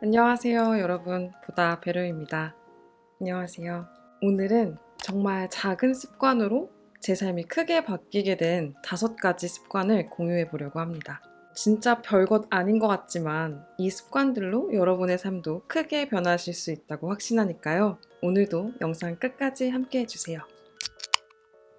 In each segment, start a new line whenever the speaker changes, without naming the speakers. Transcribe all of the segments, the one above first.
안녕하세요, 여러분. 보다 베로입니다. 안녕하세요. 오늘은 정말 작은 습관으로 제 삶이 크게 바뀌게 된 5가지 습관을 공유해 보려고 합니다. 진짜 별것 아닌 것 같지만 이 습관들로 여러분의 삶도 크게 변하실 수 있다고 확신하니까요. 오늘도 영상 끝까지 함께 해주세요.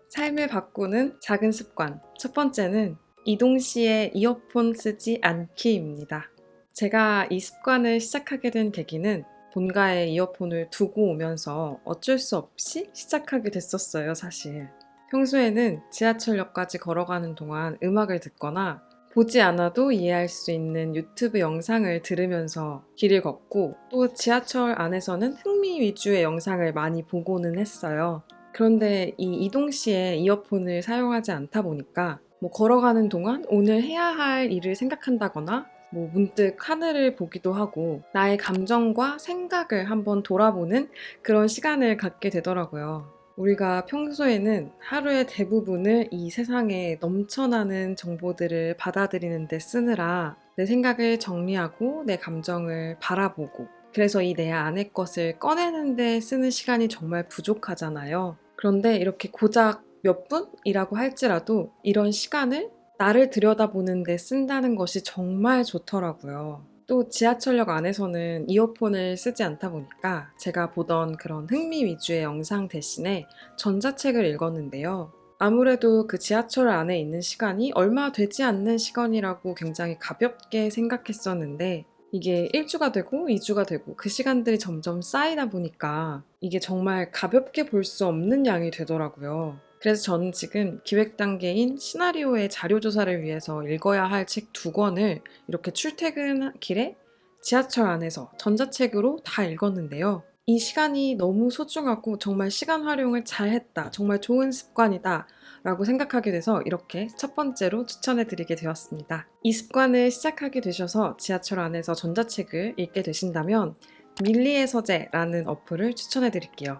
삶을 바꾸는 작은 습관. 첫 번째는 이동 시에 이어폰 쓰지 않기입니다. 제가 이 습관을 시작하게 된 계기는 본가에 이어폰을 두고 오면서 어쩔 수 없이 시작하게 됐었어요, 사실. 평소에는 지하철역까지 걸어가는 동안 음악을 듣거나 보지 않아도 이해할 수 있는 유튜브 영상을 들으면서 길을 걷고 또 지하철 안에서는 흥미 위주의 영상을 많이 보고는 했어요. 그런데 이 이동 시에 이어폰을 사용하지 않다 보니까 걸어가는 동안 오늘 해야 할 일을 생각한다거나 문득 하늘을 보기도 하고 나의 감정과 생각을 한번 돌아보는 그런 시간을 갖게 되더라고요. 우리가 평소에는 하루의 대부분을 이 세상에 넘쳐나는 정보들을 받아들이는 데 쓰느라 내 생각을 정리하고 내 감정을 바라보고 그래서 이 내 안의 것을 꺼내는 데 쓰는 시간이 정말 부족하잖아요. 그런데 이렇게 고작 몇 분이라고 할지라도 이런 시간을 나를 들여다보는 데 쓴다는 것이 정말 좋더라고요. 또 지하철역 안에서는 이어폰을 쓰지 않다 보니까 제가 보던 그런 흥미 위주의 영상 대신에 전자책을 읽었는데요. 아무래도 그 지하철 안에 있는 시간이 얼마 되지 않는 시간이라고 굉장히 가볍게 생각했었는데 이게 1주가 되고 2주가 되고 그 시간들이 점점 쌓이다 보니까 이게 정말 가볍게 볼 수 없는 양이 되더라고요. 그래서 저는 지금 기획 단계인 시나리오의 자료 조사를 위해서 읽어야 할 책 2권을 이렇게 출퇴근 길에 지하철 안에서 전자책으로 다 읽었는데요. 이 시간이 너무 소중하고 정말 시간 활용을 잘 했다. 정말 좋은 습관이다. 라고 생각하게 돼서 이렇게 첫 번째로 추천해 드리게 되었습니다. 이 습관을 시작하게 되셔서 지하철 안에서 전자책을 읽게 되신다면 밀리의 서재라는 어플을 추천해 드릴게요.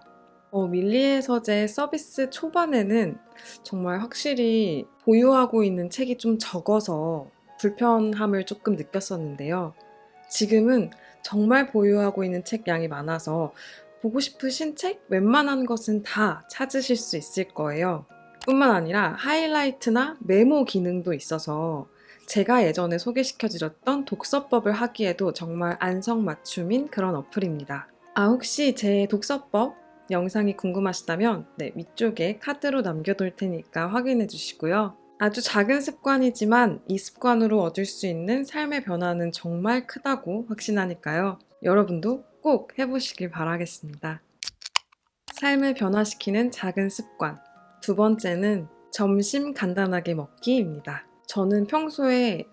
밀리의 서재 서비스 초반에는 정말 확실히 보유하고 있는 책이 좀 적어서 불편함을 조금 느꼈었는데요. 지금은 정말 보유하고 있는 책 양이 많아서 보고 싶으신 책 웬만한 것은 다 찾으실 수 있을 거예요. 뿐만 아니라 하이라이트나 메모 기능도 있어서 제가 예전에 소개시켜 드렸던 독서법을 하기에도 정말 안성맞춤인 그런 어플입니다. 혹시 제 독서법 영상이 궁금하시다면 위쪽에 카드로 남겨둘 테니까 확인해 주시고요. 아주 작은 습관이지만 이 습관으로 얻을 수 있는 삶의 변화는 정말 크다고 확신하니까요. 여러분도 꼭 해보시길 바라겠습니다. 삶을 변화시키는 작은 습관. 두 번째는 점심 간단하게 먹기입니다. 저는 평소에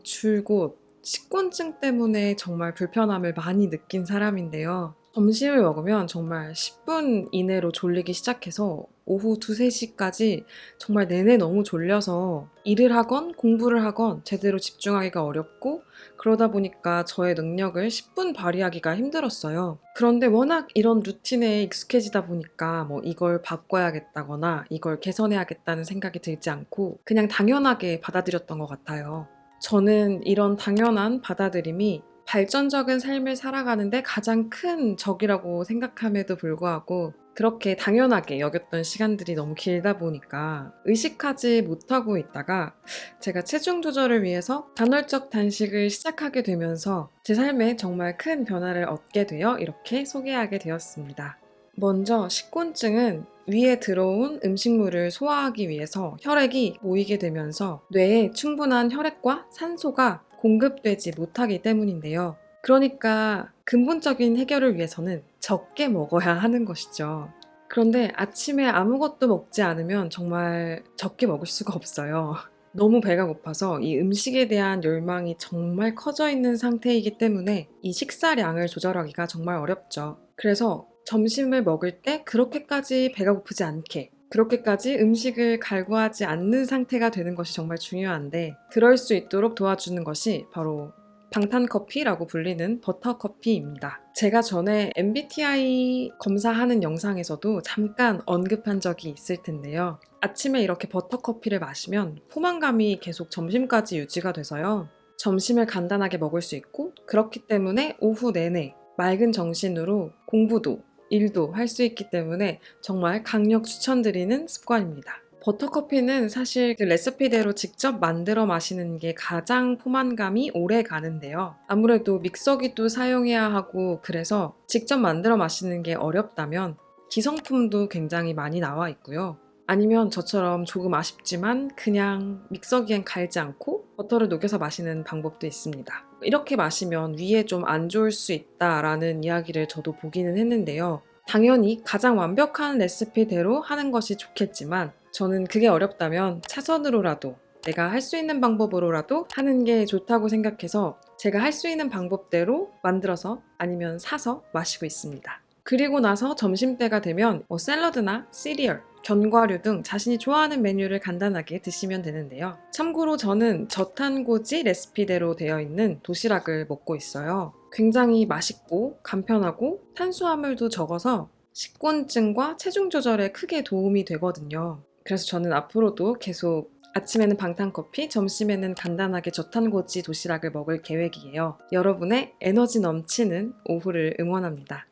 줄곧 식곤증 때문에 정말 불편함을 많이 느낀 사람인데요. 점심을 먹으면 정말 10분 이내로 졸리기 시작해서 오후 2, 3시까지 정말 내내 너무 졸려서 일을 하건 공부를 하건 제대로 집중하기가 어렵고 그러다 보니까 저의 능력을 10분 발휘하기가 힘들었어요. 그런데 워낙 이런 루틴에 익숙해지다 보니까 이걸 바꿔야겠다거나 이걸 개선해야겠다는 생각이 들지 않고 그냥 당연하게 받아들였던 것 같아요. 저는 이런 당연한 받아들임이 발전적인 삶을 살아가는데 가장 큰 적이라고 생각함에도 불구하고 그렇게 당연하게 여겼던 시간들이 너무 길다 보니까 의식하지 못하고 있다가 제가 체중 조절을 위해서 간헐적 단식을 시작하게 되면서 제 삶에 정말 큰 변화를 얻게 되어 이렇게 소개하게 되었습니다. 먼저 식곤증은 위에 들어온 음식물을 소화하기 위해서 혈액이 모이게 되면서 뇌에 충분한 혈액과 산소가 공급되지 못하기 때문인데요. 그러니까 근본적인 해결을 위해서는 적게 먹어야 하는 것이죠. 그런데 아침에 아무것도 먹지 않으면 정말 적게 먹을 수가 없어요. 너무 배가 고파서 이 음식에 대한 열망이 정말 커져 있는 상태이기 때문에 이 식사량을 조절하기가 정말 어렵죠. 그래서 점심을 먹을 때 그렇게까지 배가 고프지 않게 그렇게까지 음식을 갈구하지 않는 상태가 되는 것이 정말 중요한데 그럴 수 있도록 도와주는 것이 바로 방탄커피라고 불리는 버터커피입니다. 제가 전에 MBTI 검사하는 영상에서도 잠깐 언급한 적이 있을 텐데요. 아침에 이렇게 버터커피를 마시면 포만감이 계속 점심까지 유지가 돼서요. 점심을 간단하게 먹을 수 있고 그렇기 때문에 오후 내내 맑은 정신으로 공부도 일도 할 수 있기 때문에 정말 강력 추천드리는 습관입니다. 버터커피는 사실 그 레시피대로 직접 만들어 마시는 게 가장 포만감이 오래 가는데요. 아무래도 믹서기도 사용해야 하고 그래서 직접 만들어 마시는 게 어렵다면 기성품도 굉장히 많이 나와 있고요. 아니면 저처럼 조금 아쉽지만 그냥 믹서기엔 갈지 않고 버터를 녹여서 마시는 방법도 있습니다. 이렇게 마시면 위에 좀 안 좋을 수 있다라는 이야기를 저도 보기는 했는데요. 당연히 가장 완벽한 레시피대로 하는 것이 좋겠지만 저는 그게 어렵다면 차선으로라도 내가 할 수 있는 방법으로라도 하는 게 좋다고 생각해서 제가 할 수 있는 방법대로 만들어서 아니면 사서 마시고 있습니다. 그리고 나서 점심때가 되면 샐러드나 시리얼, 견과류 등 자신이 좋아하는 메뉴를 간단하게 드시면 되는데요. 참고로 저는 저탄고지 레시피대로 되어 있는 도시락을 먹고 있어요. 굉장히 맛있고 간편하고 탄수화물도 적어서 식곤증과 체중 조절에 크게 도움이 되거든요. 그래서 저는 앞으로도 계속 아침에는 방탄커피, 점심에는 간단하게 저탄고지 도시락을 먹을 계획이에요. 여러분의 에너지 넘치는 오후를 응원합니다.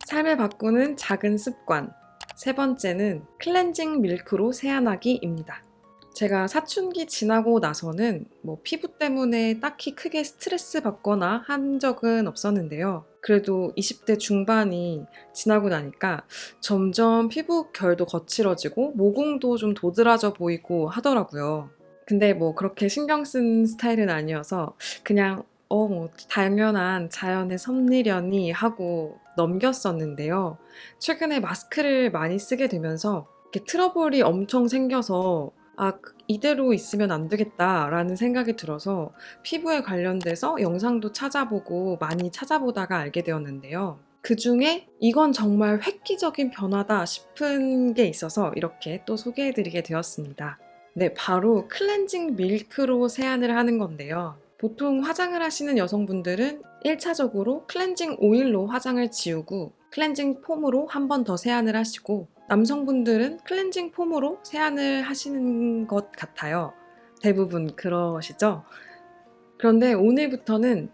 삶을 바꾸는 작은 습관. 세 번째는 클렌징 밀크로 세안하기입니다. 제가 사춘기 지나고 나서는 피부 때문에 딱히 크게 스트레스 받거나 한 적은 없었는데요. 그래도 20대 중반이 지나고 나니까 점점 피부 결도 거칠어지고 모공도 좀 도드라져 보이고 하더라고요. 근데 그렇게 신경 쓴 스타일은 아니어서 그냥 당연한 자연의 섭리려니 하고 넘겼었는데요. 최근에 마스크를 많이 쓰게 되면서 이렇게 트러블이 엄청 생겨서 이대로 있으면 안 되겠다라는 생각이 들어서 피부에 관련돼서 영상도 찾아보고 많이 찾아보다가 알게 되었는데요. 그 중에 이건 정말 획기적인 변화다 싶은 게 있어서 이렇게 또 소개해드리게 되었습니다. 네, 바로 클렌징 밀크로 세안을 하는 건데요. 보통 화장을 하시는 여성분들은 1차적으로 클렌징 오일로 화장을 지우고 클렌징 폼으로 한 번 더 세안을 하시고 남성분들은 클렌징 폼으로 세안을 하시는 것 같아요. 대부분 그러시죠? 그런데 오늘부터는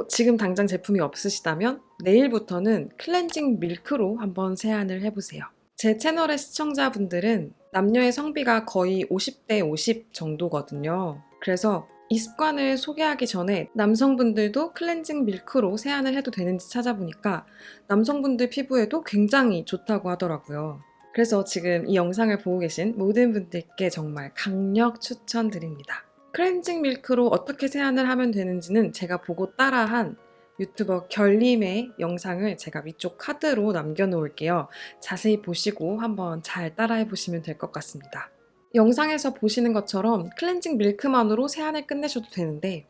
지금 당장 제품이 없으시다면 내일부터는 클렌징 밀크로 한번 세안을 해보세요. 제 채널의 시청자분들은 남녀의 성비가 거의 50대 50 정도거든요. 그래서 이 습관을 소개하기 전에 남성분들도 클렌징 밀크로 세안을 해도 되는지 찾아보니까 남성분들 피부에도 굉장히 좋다고 하더라고요. 그래서 지금 이 영상을 보고 계신 모든 분들께 정말 강력 추천드립니다. 클렌징 밀크로 어떻게 세안을 하면 되는지는 제가 보고 따라한 유튜버 결림의 영상을 제가 위쪽 카드로 남겨놓을게요. 자세히 보시고 한번 잘 따라해 보시면 될 것 같습니다. 영상에서 보시는 것처럼 클렌징 밀크만으로 세안을 끝내셔도 되는데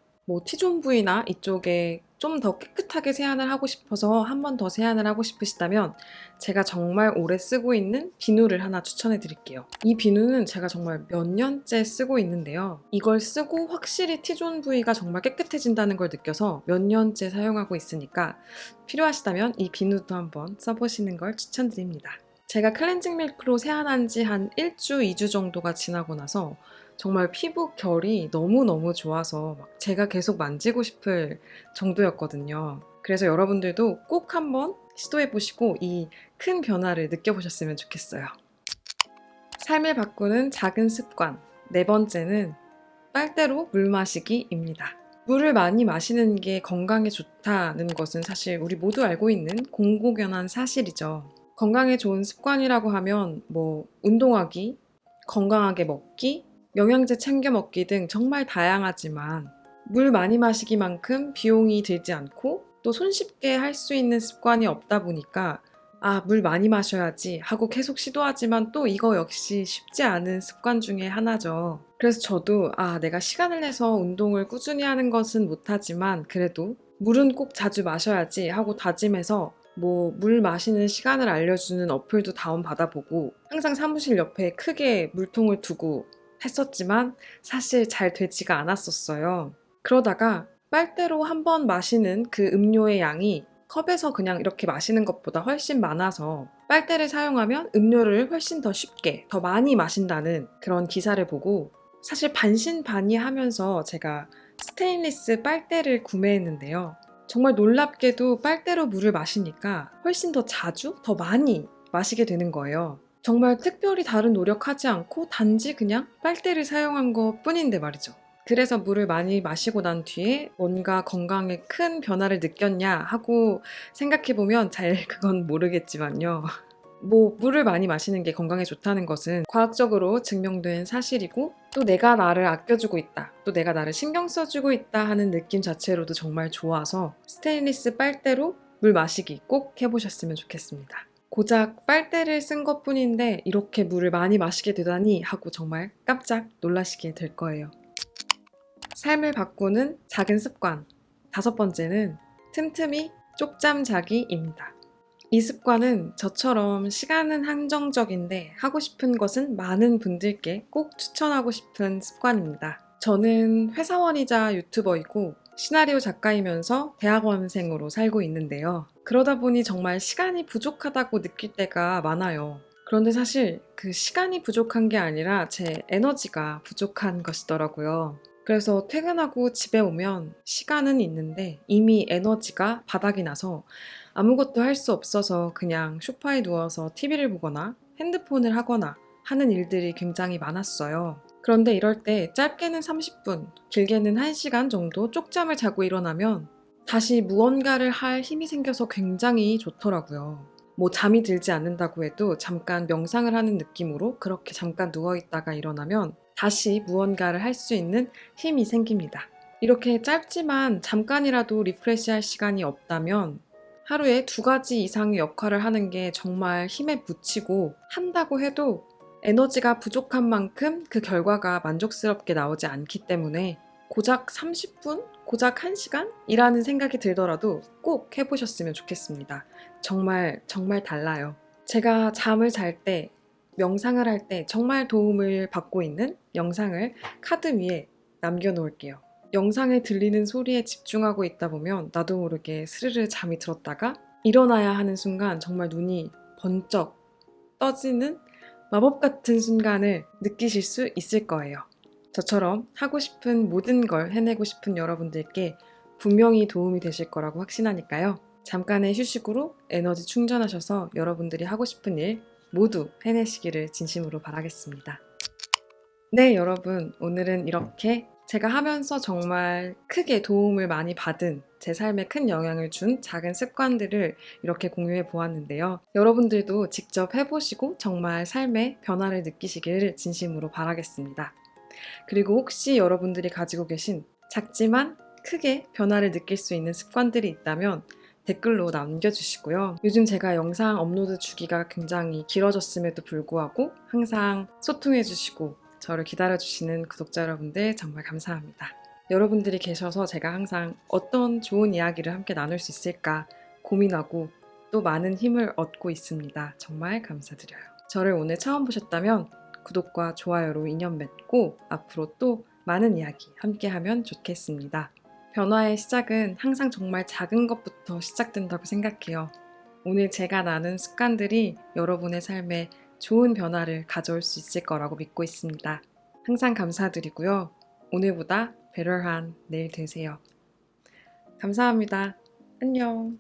T존 부위나 이쪽에 좀 더 깨끗하게 세안을 하고 싶어서 한 번 더 세안을 하고 싶으시다면 제가 정말 오래 쓰고 있는 비누를 하나 추천해 드릴게요. 이 비누는 제가 정말 몇 년째 쓰고 있는데요. 이걸 쓰고 확실히 T존 부위가 정말 깨끗해진다는 걸 느껴서 몇 년째 사용하고 있으니까 필요하시다면 이 비누도 한번 써보시는 걸 추천드립니다. 제가 클렌징 밀크로 세안한 지 한 1주, 2주 정도가 지나고 나서 정말 피부 결이 너무너무 좋아서 제가 계속 만지고 싶을 정도였거든요. 그래서 여러분들도 꼭 한번 시도해보시고 이 큰 변화를 느껴보셨으면 좋겠어요. 삶을 바꾸는 작은 습관. 네 번째는 빨대로 물 마시기입니다. 물을 많이 마시는 게 건강에 좋다는 것은 사실 우리 모두 알고 있는 공공연한 사실이죠. 건강에 좋은 습관이라고 하면 운동하기, 건강하게 먹기, 영양제 챙겨 먹기 등 정말 다양하지만 물 많이 마시기만큼 비용이 들지 않고 또 손쉽게 할 수 있는 습관이 없다 보니까 물 많이 마셔야지 하고 계속 시도하지만 또 이거 역시 쉽지 않은 습관 중에 하나죠. 그래서 저도 내가 시간을 내서 운동을 꾸준히 하는 것은 못하지만 그래도 물은 꼭 자주 마셔야지 하고 다짐해서 물 마시는 시간을 알려주는 어플도 다운받아보고 항상 사무실 옆에 크게 물통을 두고 했었지만 사실 잘 되지가 않았었어요. 그러다가 빨대로 한 번 마시는 그 음료의 양이 컵에서 그냥 이렇게 마시는 것보다 훨씬 많아서 빨대를 사용하면 음료를 훨씬 더 쉽게, 더 많이 마신다는 그런 기사를 보고 사실 반신반의하면서 제가 스테인리스 빨대를 구매했는데요. 정말 놀랍게도 빨대로 물을 마시니까 훨씬 더 자주, 더 많이 마시게 되는 거예요. 정말 특별히 다른 노력하지 않고 단지 그냥 빨대를 사용한 것 뿐인데 말이죠. 그래서 물을 많이 마시고 난 뒤에 뭔가 건강에 큰 변화를 느꼈냐 하고 생각해보면 잘 그건 모르겠지만요. 물을 많이 마시는 게 건강에 좋다는 것은 과학적으로 증명된 사실이고, 또 내가 나를 아껴주고 있다, 또 내가 나를 신경 써주고 있다 하는 느낌 자체로도 정말 좋아서 스테인리스 빨대로 물 마시기 꼭 해보셨으면 좋겠습니다. 고작 빨대를 쓴 것뿐인데 이렇게 물을 많이 마시게 되다니 하고 정말 깜짝 놀라시게 될 거예요. 삶을 바꾸는 작은 습관. 5번째는 틈틈이 쪽잠 자기입니다. 이 습관은 저처럼 시간은 한정적인데 하고 싶은 것은 많은 분들께 꼭 추천하고 싶은 습관입니다. 저는 회사원이자 유튜버이고 시나리오 작가이면서 대학원생으로 살고 있는데요. 그러다 보니 정말 시간이 부족하다고 느낄 때가 많아요. 그런데 사실 그 시간이 부족한 게 아니라 제 에너지가 부족한 것이더라고요. 그래서 퇴근하고 집에 오면 시간은 있는데 이미 에너지가 바닥이 나서 아무것도 할 수 없어서 그냥 소파에 누워서 TV를 보거나 핸드폰을 하거나 하는 일들이 굉장히 많았어요. 그런데 이럴 때 짧게는 30분, 길게는 1시간 정도 쪽잠을 자고 일어나면 다시 무언가를 할 힘이 생겨서 굉장히 좋더라고요. 잠이 들지 않는다고 해도 잠깐 명상을 하는 느낌으로 그렇게 잠깐 누워있다가 일어나면 다시 무언가를 할 수 있는 힘이 생깁니다. 이렇게 짧지만 잠깐이라도 리프레시할 시간이 없다면 하루에 2가지 이상의 역할을 하는 게 정말 힘에 부치고, 한다고 해도 에너지가 부족한 만큼 그 결과가 만족스럽게 나오지 않기 때문에 고작 30분? 고작 1시간? 이라는 생각이 들더라도 꼭 해보셨으면 좋겠습니다. 정말 정말 달라요. 제가 잠을 잘 때, 명상을 할 때 정말 도움을 받고 있는 영상을 카드 위에 남겨놓을게요. 영상에 들리는 소리에 집중하고 있다 보면 나도 모르게 스르르 잠이 들었다가 일어나야 하는 순간 정말 눈이 번쩍 떠지는 마법 같은 순간을 느끼실 수 있을 거예요. 저처럼 하고 싶은 모든 걸 해내고 싶은 여러분들께 분명히 도움이 되실 거라고 확신하니까요. 잠깐의 휴식으로 에너지 충전하셔서 여러분들이 하고 싶은 일 모두 해내시기를 진심으로 바라겠습니다. 네, 여러분. 오늘은 이렇게 제가 하면서 정말 크게 도움을 많이 받은, 제 삶에 큰 영향을 준 작은 습관들을 이렇게 공유해 보았는데요. 여러분들도 직접 해보시고 정말 삶의 변화를 느끼시기를 진심으로 바라겠습니다. 그리고 혹시 여러분들이 가지고 계신 작지만 크게 변화를 느낄 수 있는 습관들이 있다면 댓글로 남겨주시고요. 요즘 제가 영상 업로드 주기가 굉장히 길어졌음에도 불구하고 항상 소통해주시고 저를 기다려주시는 구독자 여러분들 정말 감사합니다. 여러분들이 계셔서 제가 항상 어떤 좋은 이야기를 함께 나눌 수 있을까 고민하고 또 많은 힘을 얻고 있습니다. 정말 감사드려요. 저를 오늘 처음 보셨다면 구독과 좋아요로 인연 맺고 앞으로 또 많은 이야기 함께하면 좋겠습니다. 변화의 시작은 항상 정말 작은 것부터 시작된다고 생각해요. 오늘 제가 나눈 습관들이 여러분의 삶에 좋은 변화를 가져올 수 있을 거라고 믿고 있습니다. 항상 감사드리고요. 오늘보다 배럴한 내일 되세요. 감사합니다. 안녕.